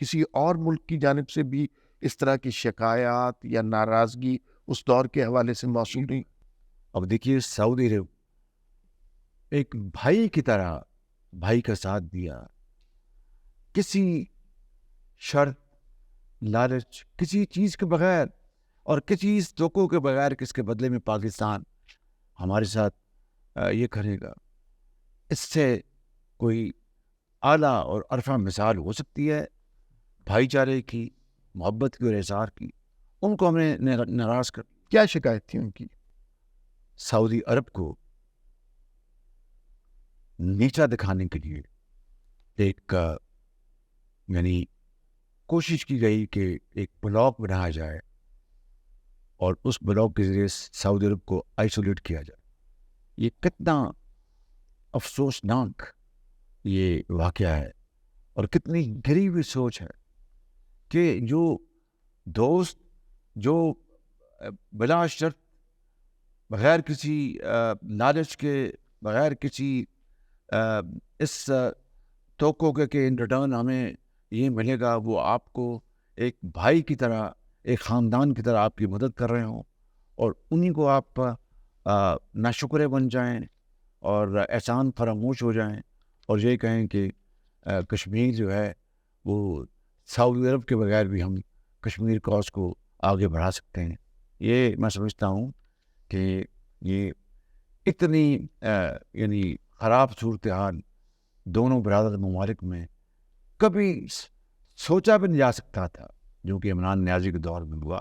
کسی اور ملک کی جانب سے بھی اس طرح کی شکایات یا ناراضگی اس دور کے حوالے سے موصول ہوئی؟ اب دیکھیے، سعودی عرب ایک بھائی کی طرح بھائی کا ساتھ دیا، کسی شرط، لالچ، کسی چیز کے بغیر اور کسی توقع کے بغیر کہ اس کے بدلے میں پاکستان ہمارے ساتھ یہ کرے گا. اس سے کوئی اعلیٰ اور عرفہ مثال ہو سکتی ہے بھائی چارے کی، محبت کی اور احسار کی. ان کو ہم نے ناراض کر. کیا شکایت تھی ان کی؟ سعودی عرب کو نیچا دکھانے کے لیے ایک یعنی کوشش کی گئی کہ ایک بلاک بنایا جائے اور اس بلاک کے ذریعے سعودی عرب کو آئسولیٹ کیا جائے. یہ کتنا افسوسناک یہ واقعہ ہے اور کتنی گری ہوئی سوچ ہے کہ جو دوست جو بلا شرط، بغیر کسی لالچ کے، بغیر کسی اس توقع کے کہ ان ریٹرن ہمیں یہ ملے گا، وہ آپ کو ایک بھائی کی طرح، ایک خاندان کی طرح آپ کی مدد کر رہے ہوں، اور انہیں کو آپ ناشکرے بن جائیں اور احسان فراموش ہو جائیں اور یہ کہیں کہ کشمیر جو ہے وہ سعودی عرب کے بغیر بھی ہم کشمیر کاز کو آگے بڑھا سکتے ہیں. یہ میں سمجھتا ہوں کہ یہ اتنی یعنی خراب صورتحال دونوں برادر ممالک میں کبھی سوچا بھی نہیں جا سکتا تھا، جو کہ عمران نیازی کے دور میں ہوا.